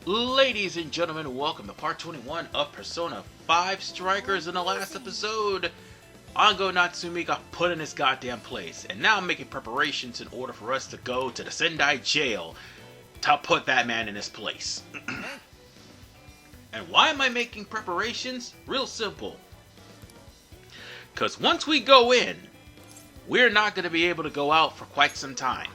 Ladies and gentlemen, welcome to part 21 of Persona 5 Strikers. In the last episode, Ango Natsumi got put in his goddamn place, and now I'm making preparations in order for us to go to the Sendai Jail to put that man in his place. And why am I making preparations? Real simple. Because once we go in, we're not going to be able to go out for quite some time.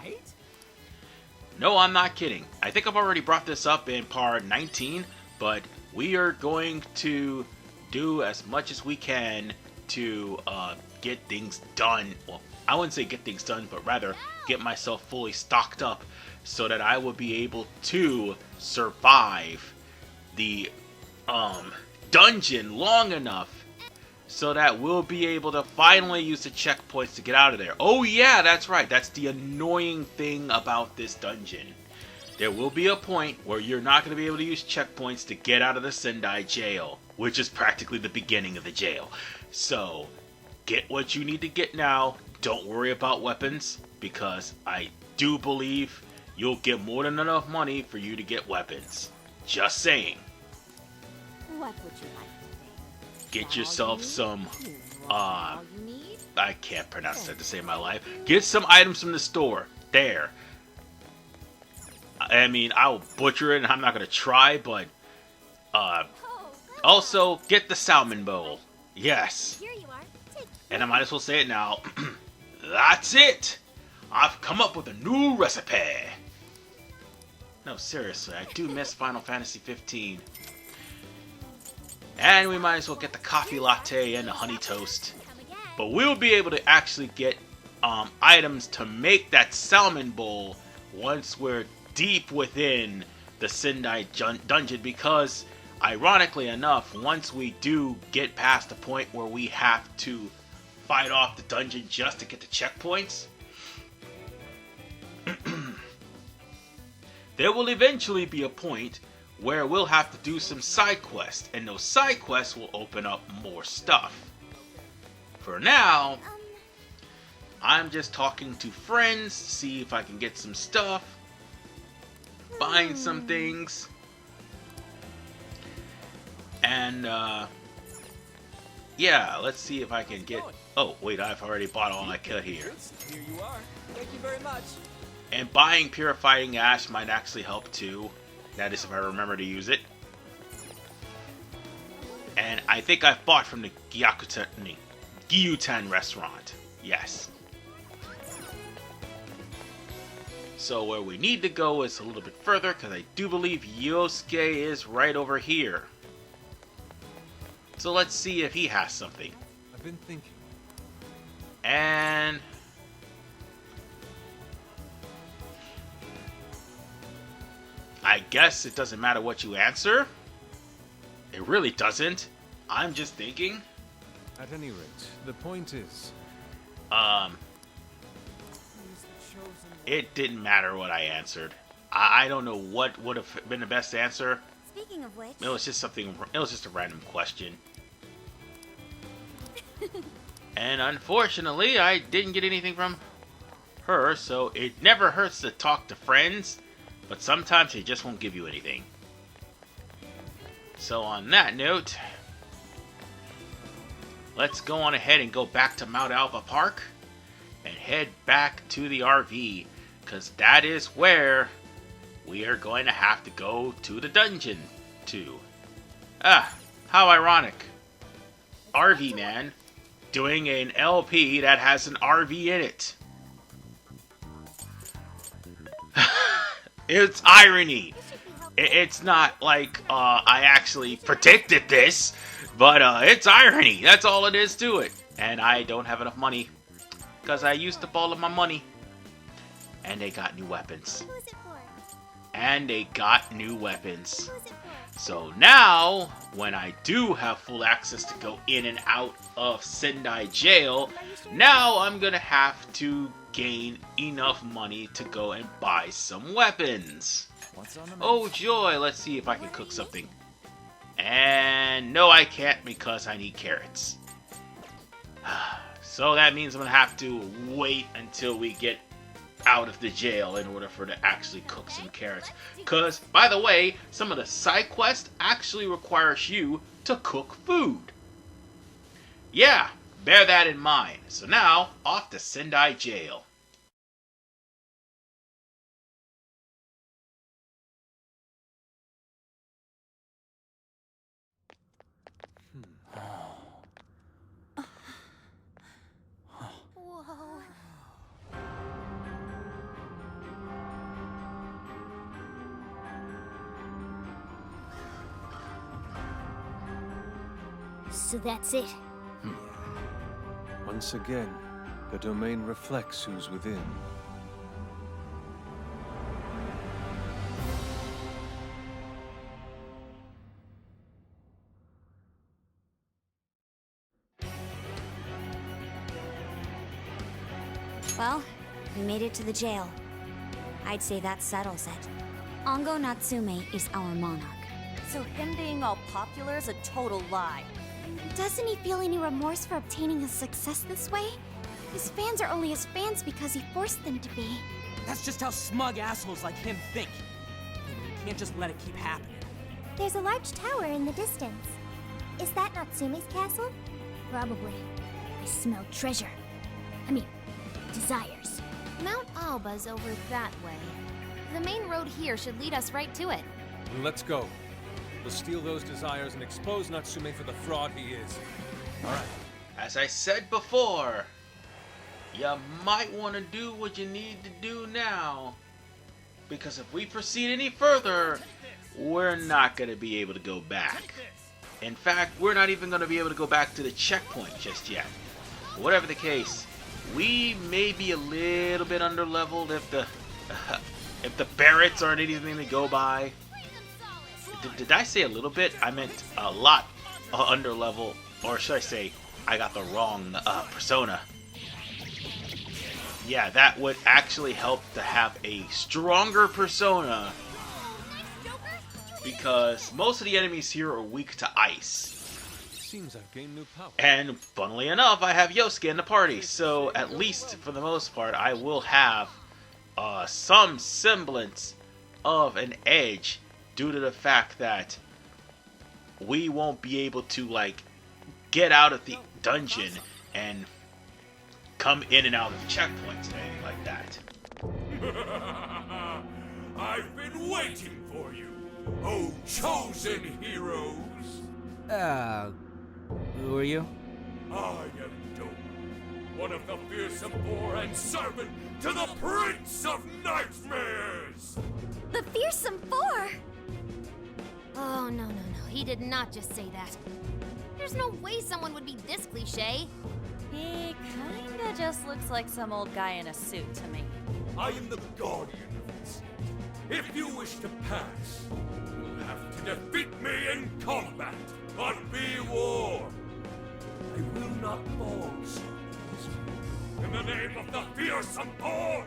No, I'm not kidding. I think I've already brought this up in part 19, but we are going to do as much as we can to get things done. Well, I wouldn't say get things done, but rather get myself fully stocked up so that I will be able to survive the dungeon long enough so that we'll be able to finally use the checkpoints to get out of there. Oh yeah, that's right. That's the annoying thing about this dungeon. There will be a point where you're not going to be able to use checkpoints to get out of the Sendai Jail, which is practically the beginning of the jail. So, get what you need to get now. Don't worry about weapons, because I do believe you'll get more than enough money for you to get weapons. Just saying. What would you like? Get yourself some, I can't pronounce that to save my life. Get some items from the store. There. I mean, I'll butcher it and I'm not going to try, but, also, get the salmon bowl. Yes. And I might as well say it now. That's it! I've come up with a new recipe. No, seriously, I do miss Final Fantasy 15. And we might as well get the coffee latte and the honey toast. But we'll be able to actually get items to make that salmon bowl once we're deep within the Sendai dungeon. Because, ironically enough, once we do get past the point where we have to fight off the dungeon just to get the checkpoints, there will eventually be a point where we'll have to do some side quests, and those side quests will open up more stuff. For now, I'm just talking to friends to see if I can get some stuff, buying some things, and yeah, let's see if I can get... Oh, wait, I've already bought all I could here. Here you are. Thank you very much. And buying purifying ash might actually help too. That is if I remember to use it. And I think I've bought from the Gyutan restaurant. Yes. So where we need to go is a little bit further, because I do believe Yosuke is right over here. So let's see if he has something. I've been thinking. And... I guess it doesn't matter what you answer. It really doesn't. I'm just thinking. At any rate, the point is... It didn't matter what I answered. I don't know what would have been the best answer. Speaking of which... It was just something... It was just a random question. And unfortunately, I didn't get anything from her, so it never hurts to talk to friends. But sometimes they just won't give you anything. So on that note, let's go on ahead and go back to Mount Alpha Park and head back to the RV, because that is where we are going to have to go to the dungeon to. Ah, how ironic. RV Man doing an LP that has an RV in it. It's irony. It's not like I actually predicted this, but it's irony. That's all it is to it. And I don't have enough money, because I used up all of my money. And they got new weapons. Who's it for? And they got new weapons. Who's it for? So now, when I do have full access to go in and out of Sendai Jail, now I'm gonna have to gain enough money to go and buy some weapons. Oh joy, let's see if I can cook something. And no, I can't, because I need carrots. So that means I'm gonna have to wait until we get out of the jail in order for her to actually cook some carrots. Because, by the way, some of the side quests actually requires you to cook food. Yeah, bear that in mind. So now, off to Sendai Jail. Whoa. So that's it. Once again, the domain reflects who's within. Well, we made it to the jail. I'd say that settles it. Ongo Natsume is our monarch. So him being all popular is a total lie. Doesn't he feel any remorse for obtaining his success this way? His fans are only his fans because he forced them to be. That's just how smug assholes like him think. And you can't just let it keep happening. There's a large tower in the distance. Is that Natsume's castle? Probably. I smell treasure. I mean, desires. Mount Alba's over that way. The main road here should lead us right to it. Let's go. We'll steal those desires and expose Natsume for the fraud he is. Alright, as I said before, you might want to do what you need to do now. Because if we proceed any further, we're not going to be able to go back. In fact, we're not even going to be able to go back to the checkpoint just yet. Whatever the case, we may be a little bit underleveled if the Barretts aren't anything to go by. Did I say a little bit? I meant a lot underlevel, or should I say, I got the wrong persona. Yeah, that would actually help to have a stronger persona, because most of the enemies here are weak to ice. Seems I've gained new power. And funnily enough, I have Yosuke in the party, so at least for the most part, I will have some semblance of an edge due to the fact that we won't be able to, like, get out of the dungeon and come in and out of checkpoints or anything like that. I've been waiting for you, oh chosen heroes! Who are you? I am Jojo, one of the fearsome four and servant to the Prince of Nightmares! The Fearsome Four! Oh, no. He did not just say that. There's no way someone would be this cliche. He kinda just looks like some old guy in a suit to me. I am the guardian of this. If you wish to pass, you'll have to defeat me in combat. But be warned, I will not fall so easily. In the name of the fearsome four,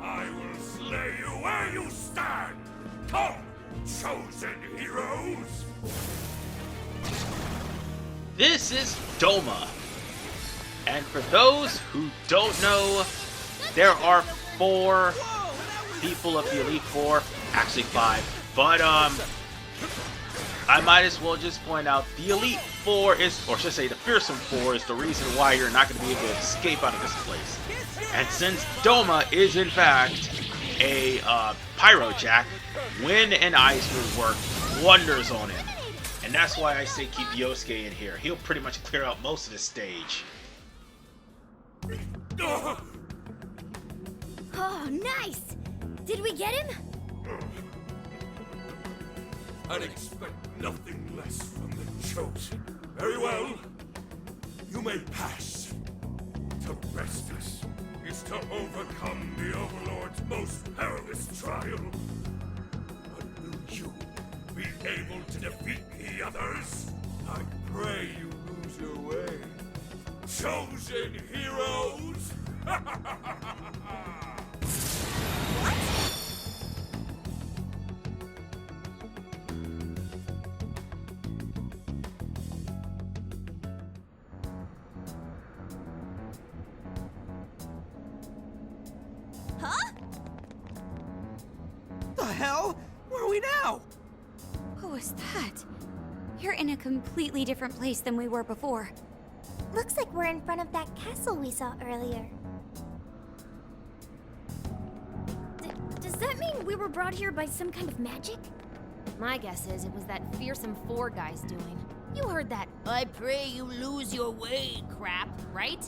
I will slay you where you stand. Come, chosen heroes. This is Doma. And for those who don't know, there are 4 people of the Elite Four, actually 5, but I might as well just point out the Elite Four is, or should I say the Fearsome Four is the reason why you're not going to be able to escape out of this place. And since Doma is in fact a Pyrojack, wind and ice will work wonders on him. And that's why I say keep Yosuke in here. He'll pretty much clear out most of the stage. Oh, nice! Did we get him? I'd expect nothing less from the chosen. Very well. You may pass. To best us is to overcome the Overlord's most perilous trial. But will you be able to defeat the others? I pray you lose your way. Chosen heroes! Huh? hell? Where are we now? What was that? You're in a completely different place than we were before. Looks like we're in front of that castle we saw earlier. Does that mean we were brought here by some kind of magic? My guess is it was that fearsome four guy's doing. You heard that "I pray you lose your way" crap, right?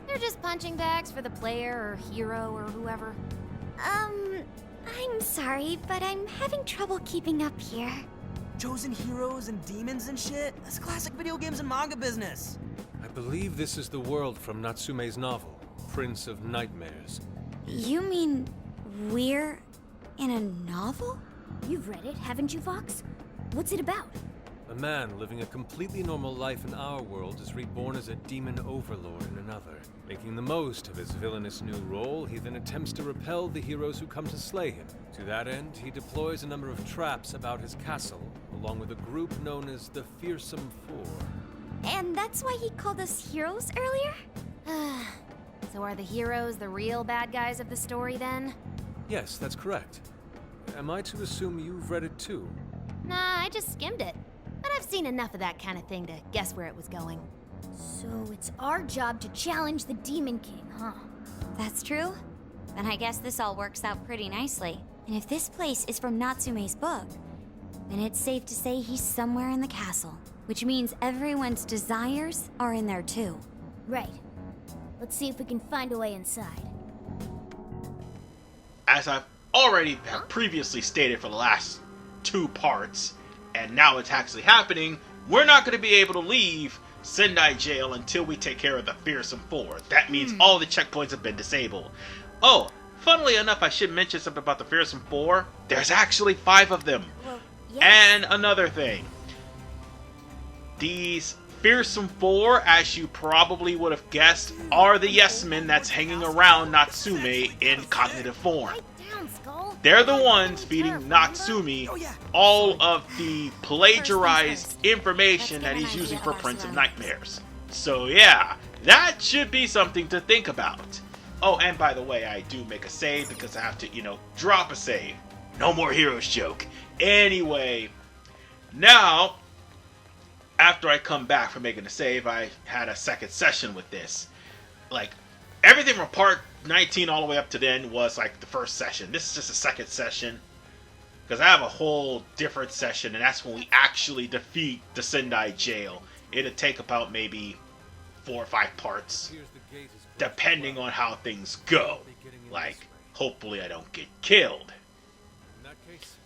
They're just punching bags for the player or hero or whoever. I'm sorry, but I'm having trouble keeping up here. Chosen heroes and demons and shit? That's classic video games and manga business. I believe this is the world from Natsume's novel, Prince of Nightmares. You mean we're in a novel? You've read it, haven't you, Vox? What's it about? A man living a completely normal life in our world is reborn as a demon overlord in another. Making the most of his villainous new role, he then attempts to repel the heroes who come to slay him. To that end, he deploys a number of traps about his castle, along with a group known as the Fearsome Four. And that's why he called us heroes earlier? So are the heroes the real bad guys of the story then? Yes, that's correct. Am I to assume you've read it too? Nah, I just skimmed it. But I've seen enough of that kind of thing to guess where it was going. So it's our job to challenge the Demon King, huh? That's true. Then I guess this all works out pretty nicely. And if this place is from Natsume's book, then it's safe to say he's somewhere in the castle. Which means everyone's desires are in there too. Right. Let's see if we can find a way inside. As I've already have previously stated for the last 2 parts, and now it's actually happening, we're not going to be able to leave Sendai Jail until we take care of the Fearsome Four. That means all the checkpoints have been disabled. Oh, funnily enough, I should mention something about the Fearsome Four. There's actually 5 of them. Well, yes. And another thing. These Fearsome Four, as you probably would have guessed, are the yes men that's hanging around Natsume in cognitive form. Pipe down, Skull. They're the ones feeding Natsume all of the plagiarized information that he's using for Prince of Nightmares. So yeah, that should be something to think about. Oh, and by the way, I do make a save because I have to, drop a save. No more heroes joke. Anyway, now, after I come back from making a save, I had a second session with this. Like, everything from part 19 all the way up to then was like the first session. This is just a second session, because I have a whole different session, and that's when we actually defeat the Sendai Jail. It'll take about maybe 4 or 5 parts, depending on how things go. Like, hopefully I don't get killed.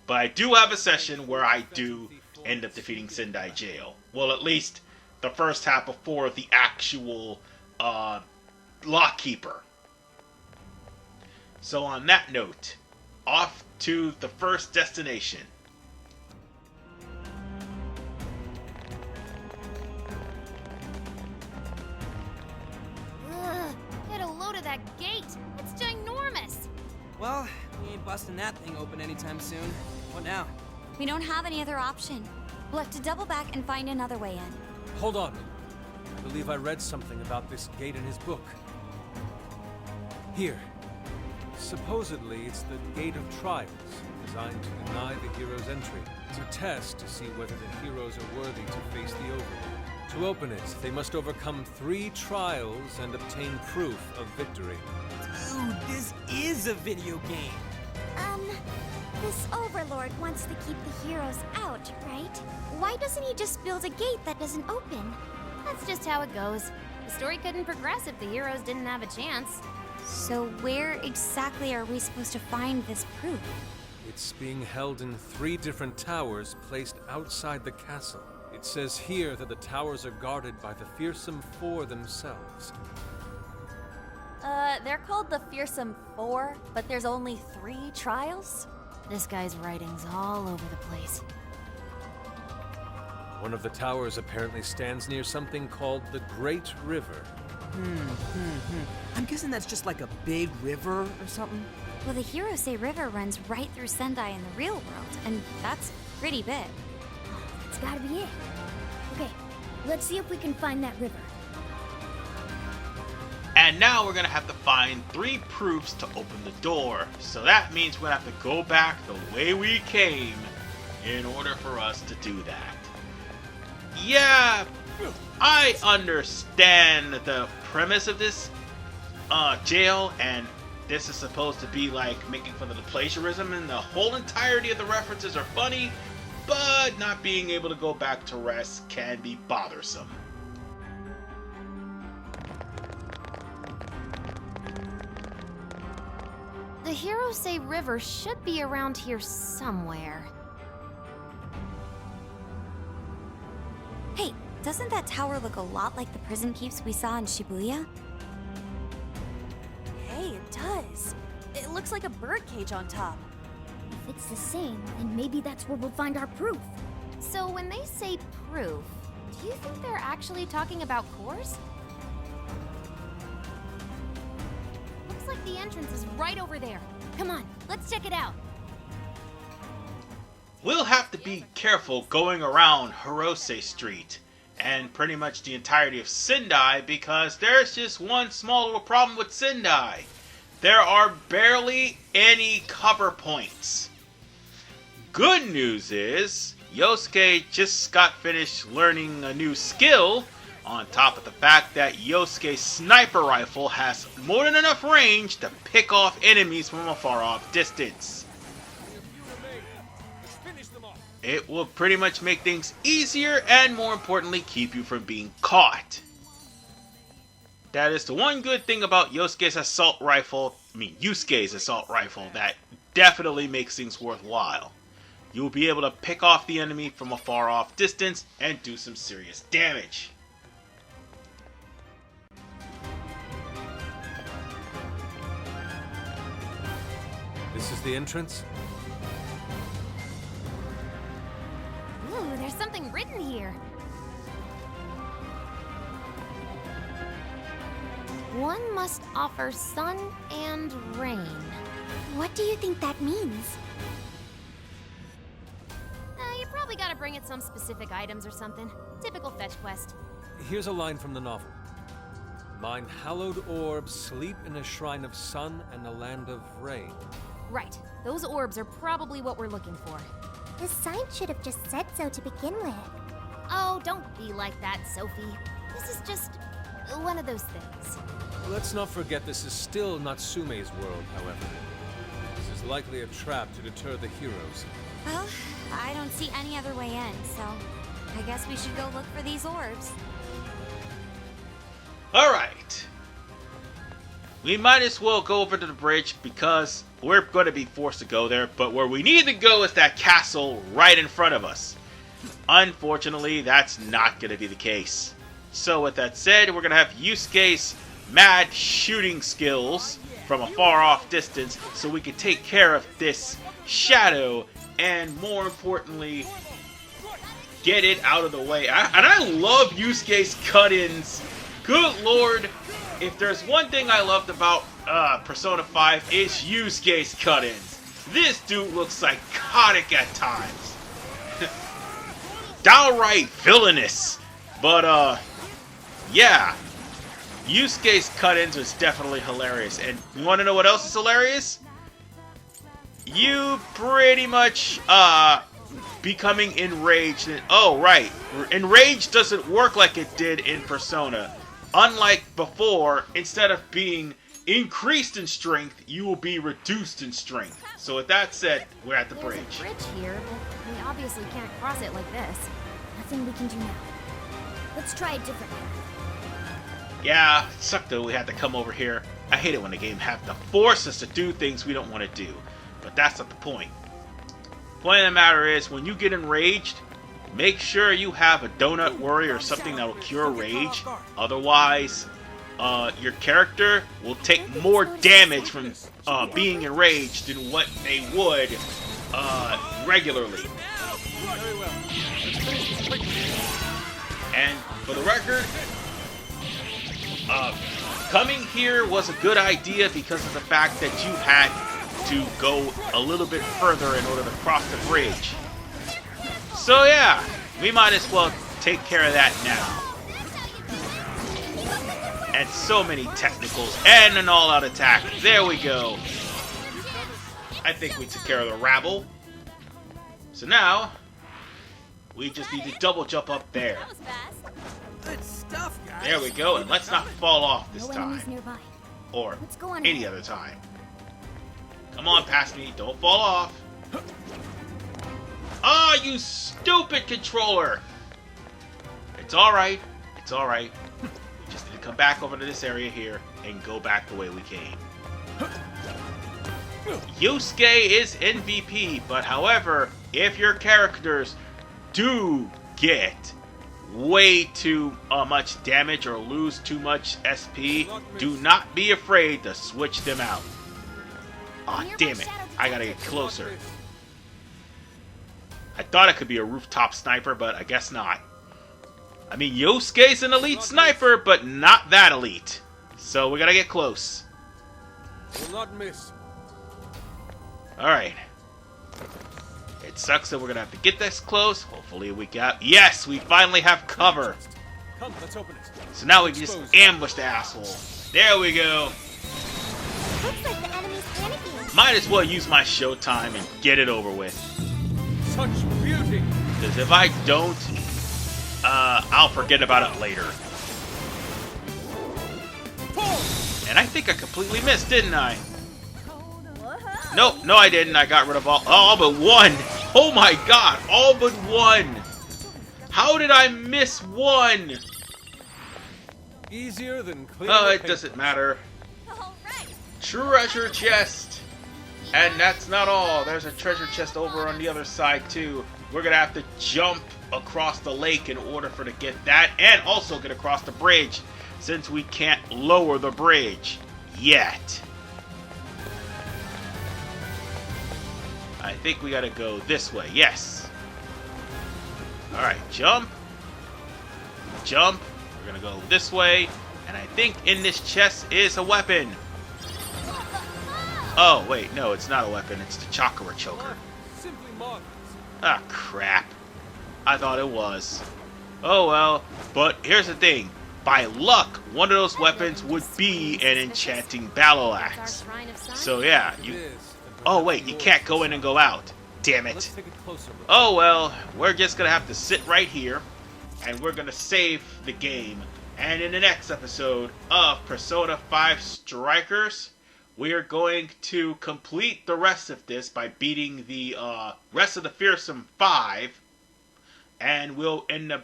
But I do have a session where I do end up defeating Sendai Jail. Well, at least the first half before the actual lockkeeper. So on that note, off to the first destination. Ugh, get a load of that gate. It's ginormous. Well, we ain't busting that thing open anytime soon. What now? We don't have any other option. We'll have to double back and find another way in. Hold on. I believe I read something about this gate in his book. Here. Supposedly, it's the Gate of Trials, designed to deny the heroes entry. It's a test to see whether the heroes are worthy to face the Overlord. To open it, they must overcome 3 trials and obtain proof of victory. Dude, this is a video game. This Overlord wants to keep the heroes out, right? Why doesn't he just build a gate that doesn't open? That's just how it goes. The story couldn't progress if the heroes didn't have a chance. So where exactly are we supposed to find this proof? It's being held in 3 different towers placed outside the castle. It says here that the towers are guarded by the Fearsome Four themselves. They're called the Fearsome Four, but there's only 3 trials? This guy's writing's all over the place. One of the towers apparently stands near something called the Great River. I'm guessing that's just like a big river or something? Well, the Hirose River runs right through Sendai in the real world, and that's pretty big. That's gotta be it. Okay, let's see if we can find that river. And now we're gonna have to find 3 proofs to open the door. So that means we're gonna have to go back the way we came in order for us to do that. Yeah, I understand the premise of this jail, and this is supposed to be like making fun of the plagiarism, and the whole entirety of the references are funny, but not being able to go back to rest can be bothersome. The Hirose River should be around here somewhere. Hey, doesn't that tower look a lot like the prison keeps we saw in Shibuya? Hey, it does. It looks like a birdcage on top. If it's the same, then maybe that's where we'll find our proof. So when they say proof, do you think they're actually talking about cores? Looks like the entrance is right over there. Come on, let's check it out. We'll have to be careful going around Hirose Street and pretty much the entirety of Sendai, because there's just one small little problem with Sendai. There are barely any cover points. Good news is, Yosuke just got finished learning a new skill, on top of the fact that Yosuke's sniper rifle has more than enough range to pick off enemies from a far off distance. It will pretty much make things easier and, more importantly, keep you from being caught. That is the one good thing about Yusuke's assault rifle, that definitely makes things worthwhile. You'll be able to pick off the enemy from a far off distance and do some serious damage. This is the entrance? Ooh, there's something written here. One must offer sun and rain. What do you think that means? You probably gotta bring it some specific items or something. Typical fetch quest. Here's a line from the novel. Mine hallowed orbs sleep in a shrine of sun and a land of rain. Right. Those orbs are probably what we're looking for. The sign should have just said so to begin with. Oh, don't be like that, Sophie. This is just one of those things. Let's not forget this is still Natsume's world, however. This is likely a trap to deter the heroes. Well, I don't see any other way in, so I guess we should go look for these orbs. Alright. We might as well go over to the bridge because we're going to be forced to go there, but where we need to go is that castle right in front of us. Unfortunately, that's not going to be the case. So with that said, we're going to have Yusuke's mad shooting skills from a far off distance so we can take care of this shadow and, more importantly, get it out of the way. And I love Yusuke's cut-ins. Good lord, if there's one thing I loved about Persona 5, it's Yusuke's cut-ins. This dude looks psychotic at times. Downright villainous. But, yeah. Yusuke's cut-ins was definitely hilarious. And you want to know what else is hilarious? You pretty much, becoming enraged. Oh, right. Enraged doesn't work like it did in Persona. Unlike before, instead of being increased in strength, you will be reduced in strength. So with that said, we're at the bridge. There's a bridge here, but we obviously can't cross it like this. Nothing we can do now. Let's try a different path. Yeah, it sucked though we had to come over here. I hate it when the game have to force us to do things we don't want to do. But that's not the point. Point of the matter is, when you get enraged, make sure you have a donut worry or something that will cure rage. Otherwise, your character will take more damage from being enraged than what they would regularly. And for the record, Coming here was a good idea because of the fact that you had to go a little bit further in order to cross the bridge. So yeah, we might as well take care of that now. And so many technicals and an all-out attack. There we go. I think we took care of the rabble. So now, we just need to double jump up there. That was fast. Good stuff, guys. There we go, and let's not fall off this No time. enemies nearby. Or Let's go on any ahead. other time. Come on, past me. Don't fall off. Ah, you stupid controller! It's alright. It's alright. We just need to come back over to this area here and go back the way we came. Yusuke is MVP, but however, if your characters do get way too much damage or lose too much SP, do not be afraid to switch them out. Aw, damn it. I gotta get closer. I thought it could be a rooftop sniper, but I guess not. I mean, Yosuke's an elite sniper, but not that elite. So we gotta get close. Will not miss. Alright. It sucks that we're gonna have to get this close. Hopefully we got... Yes! We finally have cover! Come, let's open it. So now we can just ambush the asshole. There we go. Looks like the enemy's panicking. Might as well use my showtime and get it over with. Such beauty. Because if I don't, I'll forget about it later. And I think I completely missed, didn't I? Nope, no I didn't. I got rid of all but one. Oh my god, all but one. How did I miss one? Easier than clear. Oh, it doesn't matter. Treasure chest. And that's not all. There's a treasure chest over on the other side too. We're gonna have to jump across the lake in order to get that, and also get across the bridge, since we can't lower the bridge yet. I think we gotta go this way. Yes. Alright, jump. Jump. We're gonna go this way. And I think in this chest is a weapon. Oh, wait, no, it's not a weapon. It's the chakra choker. Simply marvelous. Ah, crap. I thought it was. Oh, well. But here's the thing. By luck, one of those weapons would be an enchanting battle axe. So, yeah, you... Oh, wait, you can't go in and go out. Damn Let's it. take a closer look. Oh, well, we're just gonna have to sit right here, and we're gonna save the game. And in the next episode of Persona 5 Strikers, we are going to complete the rest of this by beating the rest of the Fearsome 5, and we'll end up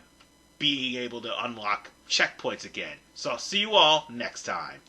being able to unlock checkpoints again. So I'll see you all next time.